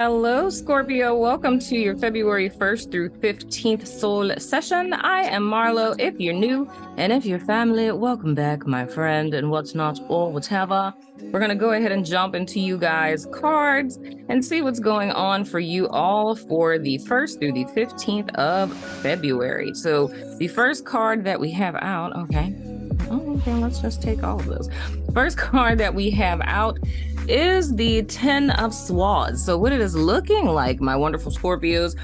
Hello, Scorpio. Welcome to your February 1st through 15th soul session. I am Marlo. If you're new, and if you're family, welcome back, my friend. And what's not or whatever. We're going to go ahead and jump into you guys' cards and see what's going on for you all for the 1st through the 15th of February. So the first card that we have out, okay, let's just take all of those. First card that we have out is the 10 of Swords. So what it is looking like, my wonderful Scorpios,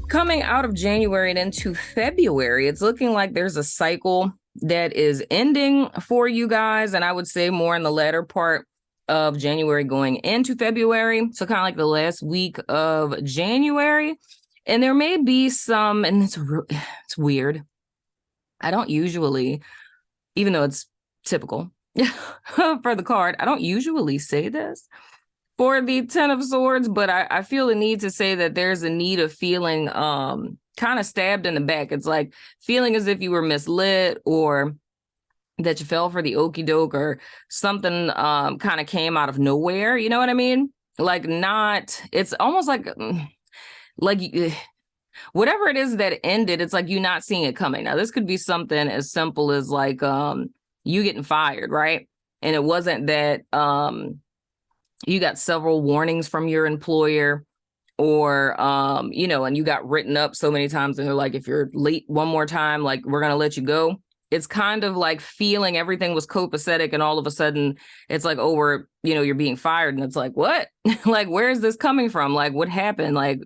coming out of January and into February, it's looking like there's a cycle that is ending for you guys. And I would say more in the latter part of January going into February. So kind of like the last week of January. And there may be some, and it's weird. I don't usually, even though it's typical for the card, I don't usually say this for the 10 of Swords, but I feel the need to say that there's a need of feeling kind of stabbed in the back. It's like feeling as if you were misled or that you fell for the okie doke or something kind of came out of nowhere. You know what I mean? Like it's almost like whatever it is that ended, it's like you not seeing it coming. Now, this could be something as simple as like you getting fired, right? And it wasn't that you got several warnings from your employer or, and you got written up so many times and they're like, if you're late one more time, like, we're going to let you go. It's kind of like feeling everything was copacetic and all of a sudden it's like, oh, you're being fired. And it's like, what? Like, where is this coming from? Like, what happened? Like,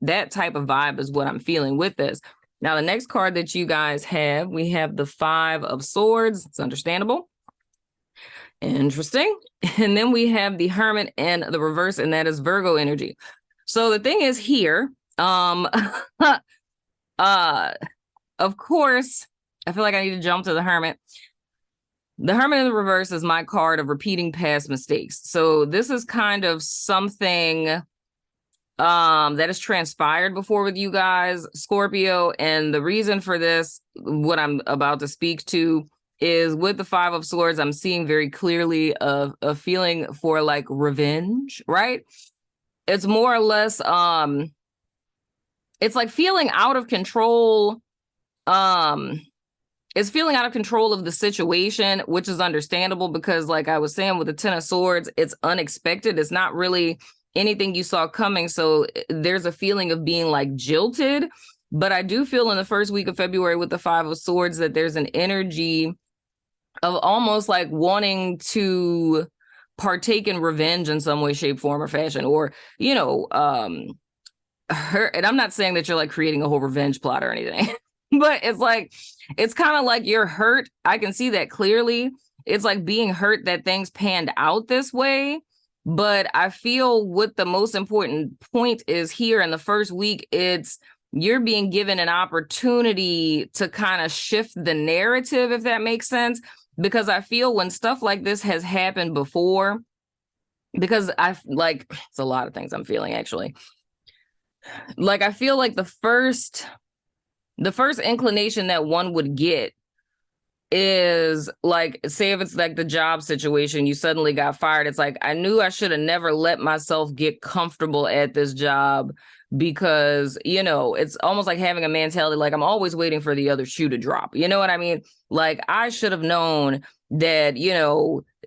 that type of vibe is what I'm feeling with this. Now, the next card that you guys have, we have the 5 of Swords. It's understandable. Interesting. And then we have the Hermit and the reverse, and that is Virgo energy. So the thing is here, of course, I feel like I need to jump to the Hermit. The Hermit in the reverse is my card of repeating past mistakes. So this is kind of something that has transpired before with you guys, Scorpio. And the reason for this, what I'm about to speak to, is with the 5 of Swords, I'm seeing very clearly a feeling for like revenge, right? It's more or less, it's like feeling out of control. It's feeling out of control of the situation, which is understandable because like I was saying with the 10 of Swords, it's unexpected. It's not really anything you saw coming. So there's a feeling of being like jilted. But I do feel in the first week of February with the 5 of Swords that there's an energy of almost like wanting to partake in revenge in some way, shape, form, or fashion, or, hurt. And I'm not saying that you're like creating a whole revenge plot or anything, but it's like, it's kind of like you're hurt. I can see that clearly. It's like being hurt that things panned out this way. But I feel what the most important point is here in the first week, it's you're being given an opportunity to kind of shift the narrative, if that makes sense. Because I feel when stuff like this has happened before, because it's a lot of things I'm feeling actually. Like, I feel like the first inclination that one would get is like, say if it's like the job situation, you suddenly got fired. It's like, I knew I should have never let myself get comfortable at this job because, it's almost like having a mentality like I'm always waiting for the other shoe to drop. You know what I mean? Like, I should have known that,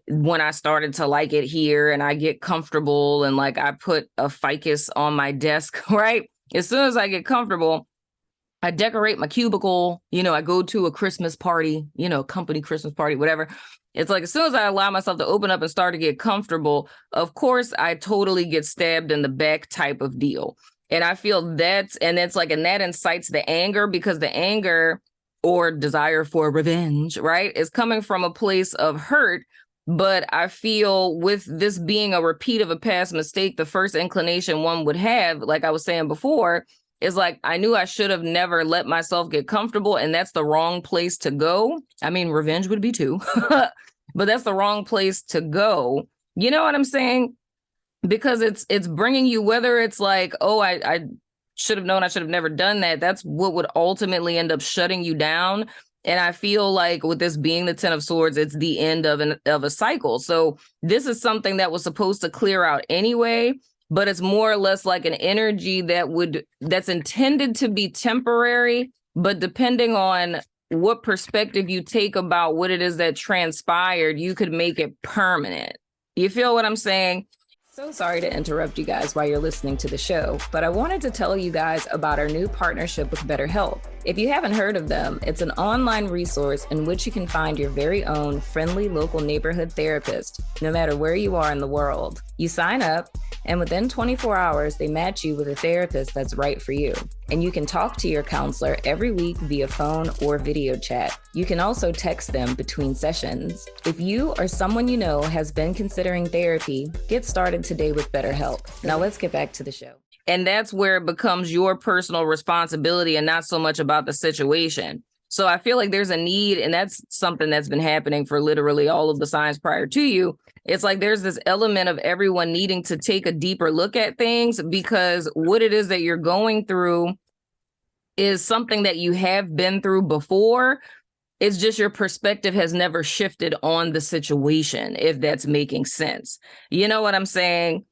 when I started to like it here and I get comfortable and like I put a ficus on my desk, right? As soon as I get comfortable, I decorate my cubicle, I go to a Christmas party, company Christmas party, whatever. It's like, as soon as I allow myself to open up and start to get comfortable, of course, I totally get stabbed in the back type of deal. And I feel and that incites the anger because the anger or desire for revenge, right, is coming from a place of hurt. But I feel with this being a repeat of a past mistake, the first inclination one would have, like I was saying before, is like, I knew I should have never let myself get comfortable. And that's the wrong place to go. I mean, revenge would be too, but that's the wrong place to go. You know what I'm saying? Because it's bringing you, whether it's like, oh, I should have known I should have never done that. That's what would ultimately end up shutting you down. And I feel like with this being the 10 of Swords, it's the end of a cycle. So this is something that was supposed to clear out anyway. but it's more or less like an energy that's intended to be temporary, but depending on what perspective you take about what it is that transpired, you could make it permanent. You feel what I'm saying? So sorry to interrupt you guys while you're listening to the show, but I wanted to tell you guys about our new partnership with BetterHelp. If you haven't heard of them, it's an online resource in which you can find your very own friendly local neighborhood therapist, no matter where you are in the world. You sign up, and within 24 hours, they match you with a therapist that's right for you. And you can talk to your counselor every week via phone or video chat. You can also text them between sessions. If you or someone you know has been considering therapy, get started today with BetterHelp. Now let's get back to the show. And that's where it becomes your personal responsibility and not so much about the situation. So I feel like there's a need, and that's something that's been happening for literally all of the signs prior to you. It's like there's this element of everyone needing to take a deeper look at things, because what it is that you're going through is something that you have been through before. It's just your perspective has never shifted on the situation, if that's making sense. You know what I'm saying?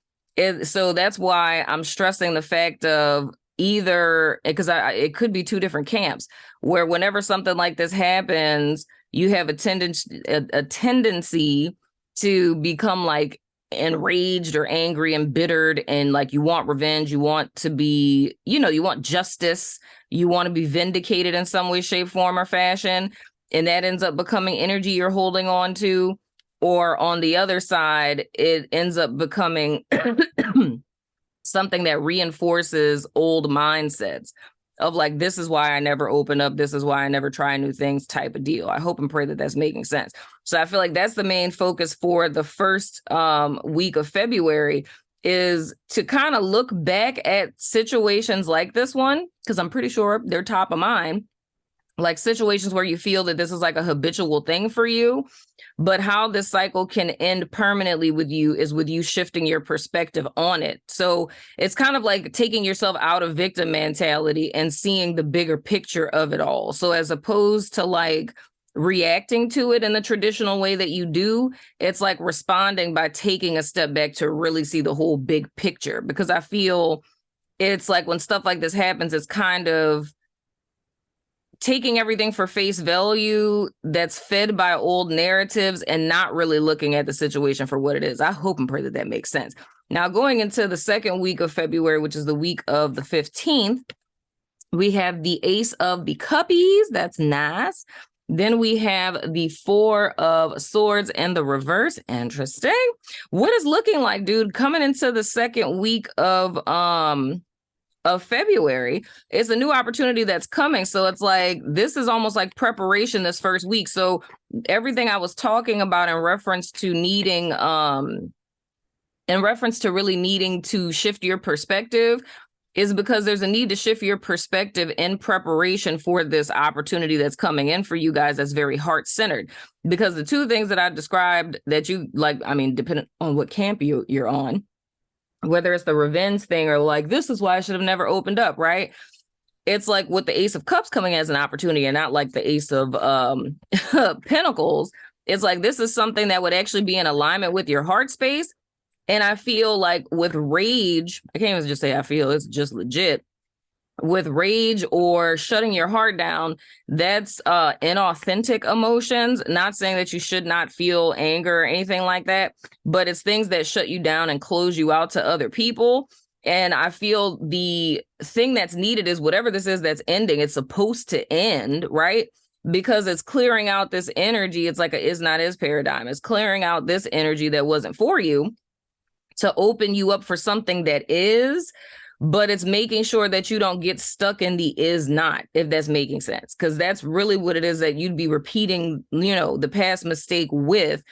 So that's why I'm stressing the fact of either, because it could be two different camps, where whenever something like this happens, you have a tendency to become like enraged or angry, embittered, and like you want revenge, you want to be, you want justice, you want to be vindicated in some way, shape, form, or fashion, and that ends up becoming energy you're holding on to. Or on the other side, it ends up becoming something that reinforces old mindsets of like, this is why I never open up, this is why I never try new things type of deal. I hope and pray that that's making sense. So I feel like that's the main focus for the first week of February, is to kind of look back at situations like this one, because I'm pretty sure they're top of mind, like situations where you feel that this is like a habitual thing for you. But how this cycle can end permanently with you is with you shifting your perspective on it. So it's kind of like taking yourself out of victim mentality and seeing the bigger picture of it all. So as opposed to like reacting to it in the traditional way that you do, it's like responding by taking a step back to really see the whole big picture. Because I feel it's like when stuff like this happens, it's kind of taking everything for face value that's fed by old narratives and not really looking at the situation for what it is. I hope and pray that that makes sense. Now, going into the second week of February, which is the week of the 15th, we have the Ace of the Cuppies. That's nice. Then we have the Four of Swords in the reverse. Interesting. What is looking like, dude, coming into the second week of February, it's a new opportunity that's coming. So it's like, this is almost like preparation this first week. So everything I was talking about in reference to needing, really needing to shift your perspective is because there's a need to shift your perspective in preparation for this opportunity that's coming in for you guys that's very heart-centered. Because the two things that I described that you like, I mean, depending on what camp you're on, whether it's the revenge thing or like, this is why I should have never opened up, right? It's like with the Ace of Cups coming as an opportunity and not like the Ace of Pentacles. It's like, this is something that would actually be in alignment with your heart space. And I feel like with rage, I can't even just say I feel, it's just legit. With rage or shutting your heart down, that's inauthentic emotions. Not saying that you should not feel anger or anything like that, but it's things that shut you down and close you out to other people. And I feel the thing that's needed is whatever this is that's ending, it's supposed to end, right? Because it's clearing out this energy. It's like a is not is paradigm. It's clearing out this energy that wasn't for you to open you up for something that is. But it's making sure that you don't get stuck in the is not, if that's making sense. Because that's really what it is that you'd be repeating, the past mistake with,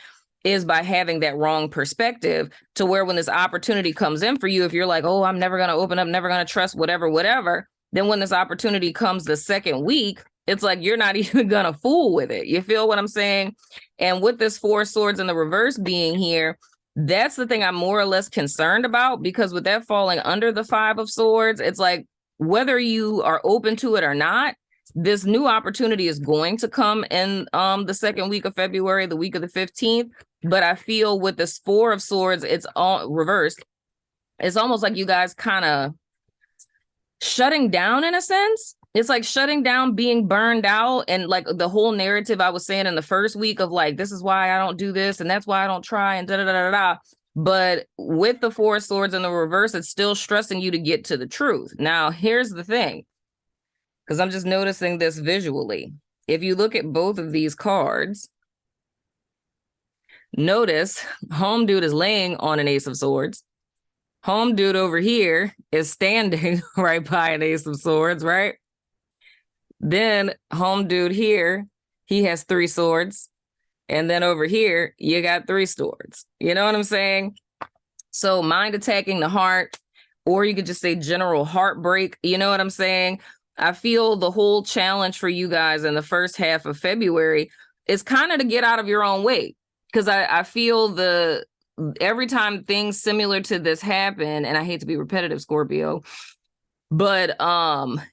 is by having that wrong perspective to where when this opportunity comes in for you, if you're like, oh, I'm never going to open up, never going to trust, whatever, then when this opportunity comes the second week, it's like you're not even going to fool with it. You feel what I'm saying? And with this Four of Swords in the reverse being here, that's the thing I'm more or less concerned about, because with that falling under the Five of Swords, it's like whether you are open to it or not, this new opportunity is going to come in the second week of February, the week of the 15th. But I feel with this Four of Swords, it's all reversed. it's almost like you guys kind of shutting down in a sense. It's like shutting down, being burned out, and like the whole narrative I was saying in the first week of like, this is why I don't do this, and that's why I don't try, and da da da da da. But with the Four of Swords in the reverse, it's still stressing you to get to the truth. Now, here's the thing, because I'm just noticing this visually. If you look at both of these cards, notice home dude is laying on an Ace of Swords. Home dude over here is standing right by an Ace of Swords, right? Then home dude here, he has 3 swords. And then over here, you got 3 swords. You know what I'm saying? So mind attacking the heart, or you could just say general heartbreak. You know what I'm saying? I feel the whole challenge for you guys in the first half of February is kind of to get out of your own way. Because I feel every time things similar to this happen, and I hate to be repetitive, Scorpio, but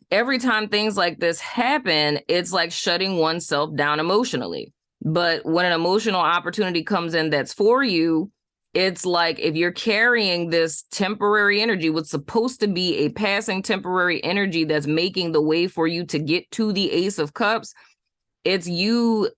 every time things like this happen, it's like shutting oneself down emotionally. But when an emotional opportunity comes in that's for you, it's like if you're carrying this temporary energy, what's supposed to be a passing temporary energy that's making the way for you to get to the Ace of Cups, it's you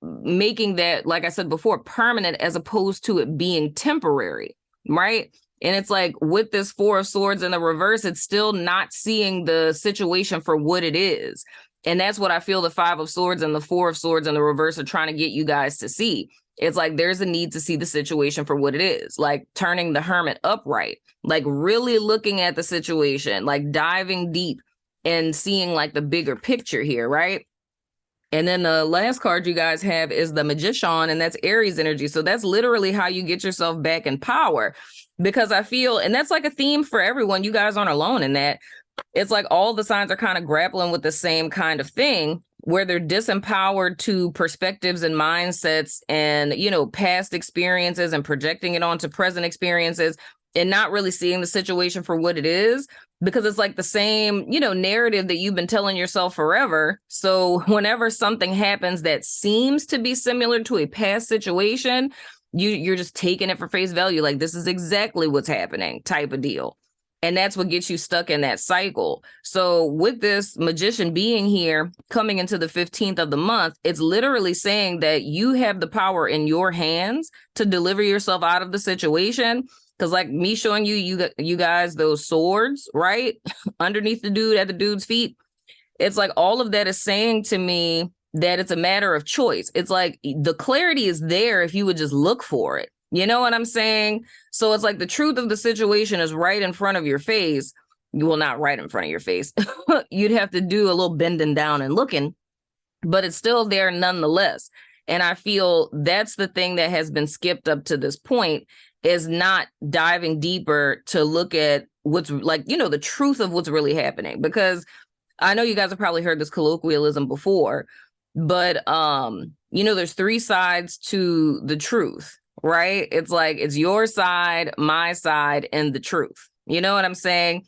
making that, like I said before, permanent as opposed to it being temporary, right? And it's like with this Four of Swords in the reverse, it's still not seeing the situation for what it is. And that's what I feel the Five of Swords and the Four of Swords in the reverse are trying to get you guys to see. It's like there's a need to see the situation for what it is, like turning the Hermit upright, like really looking at the situation, like diving deep and seeing like the bigger picture here, right? And then the last card you guys have is the Magician, and that's Aries energy. So that's literally how you get yourself back in power. Because I feel, and that's like a theme for everyone, you guys aren't alone in that. It's like all the signs are kind of grappling with the same kind of thing, where they're disempowered to perspectives and mindsets and, you know, past experiences and projecting it onto present experiences and not really seeing the situation for what it is. Because it's like the same, you know, narrative that you've been telling yourself forever. So whenever something happens that seems to be similar to a past situation, you're just taking it for face value. Like, this is exactly what's happening type of deal. And that's what gets you stuck in that cycle. So with this Magician being here, coming into the 15th of the month, it's literally saying that you have the power in your hands to deliver yourself out of the situation. Because like me showing you guys those swords, right? Underneath the dude at the dude's feet. It's like all of that is saying to me that it's a matter of choice. It's like the clarity is there if you would just look for it. You know what I'm saying? So it's like the truth of the situation is right in front of your face. Well, not right in front of your face. You'd have to do a little bending down and looking, but it's still there nonetheless. And I feel that's the thing that has been skipped up to this point, is not diving deeper to look at what's like, you know, the truth of what's really happening. Because I know you guys have probably heard this colloquialism before, but, you know, there's 3 sides to the truth, right? It's like, it's your side, my side, and the truth. You know what I'm saying?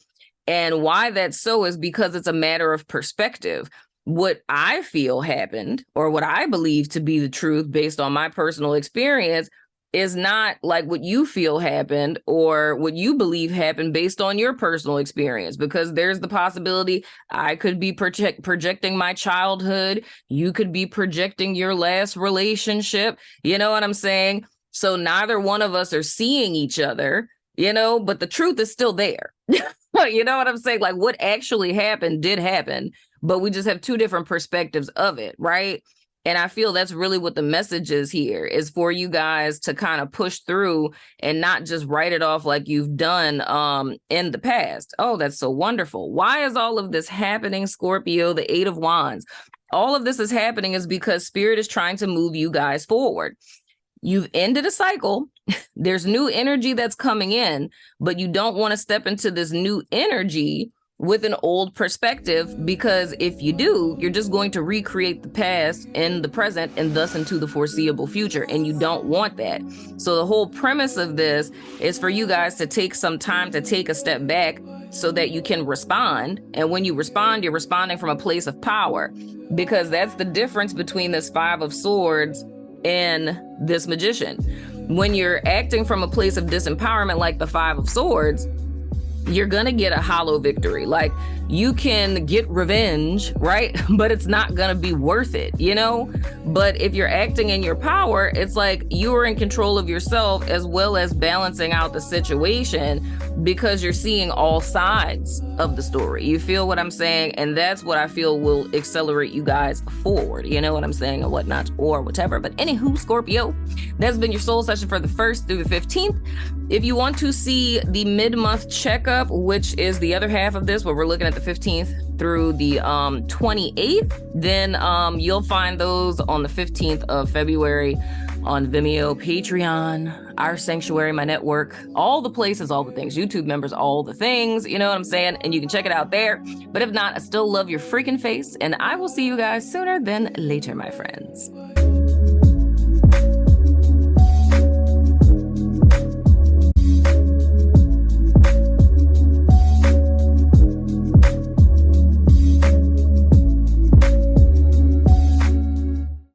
And why that's so is because it's a matter of perspective. What I feel happened, or what I believe to be the truth based on my personal experience, is not like what you feel happened or what you believe happened based on your personal experience, because there's the possibility I could be projecting my childhood. You could be projecting your last relationship. You know what I'm saying? So neither one of us are seeing each other, you know, but the truth is still there. You know what I'm saying? Like what actually happened did happen, but we just have 2 different perspectives of it, right? And I feel that's really what the message is here, is for you guys to kind of push through and not just write it off like you've done in the past. Oh, that's so wonderful. Why is all of this happening, Scorpio? The 8 of Wands. All of this is happening is because Spirit is trying to move you guys forward. You've ended a cycle. There's new energy that's coming in, but you don't want to step into this new energy with an old perspective, because if you do, you're just going to recreate the past in the present and thus into the foreseeable future. And you don't want that. So the whole premise of this is for you guys to take some time to take a step back so that you can respond. And when you respond, you're responding from a place of power, because that's the difference between this 5 of Swords and this Magician. When you're acting from a place of disempowerment, like the 5 of Swords, you're gonna get a hollow victory. Like, you can get revenge, right? But it's not gonna be worth it, you know? But if you're acting in your power, it's like you are in control of yourself as well as balancing out the situation, because you're seeing all sides of the story. You feel what I'm saying? And that's what I feel will accelerate you guys forward. You know what I'm saying, or whatnot, or whatever. But anywho, Scorpio, that's been your soul session for the 1st through the 15th. If you want to see the mid-month checkup, which is the other half of this, where we're looking at the 15th through the 28th, then you'll find those on the 15th of February on Vimeo, Patreon, our sanctuary, my network, all the places, all the things, YouTube members, all the things, you know what I'm saying? And you can check it out there. But if not, I still love your freaking face, and I will see you guys sooner than later, my friends.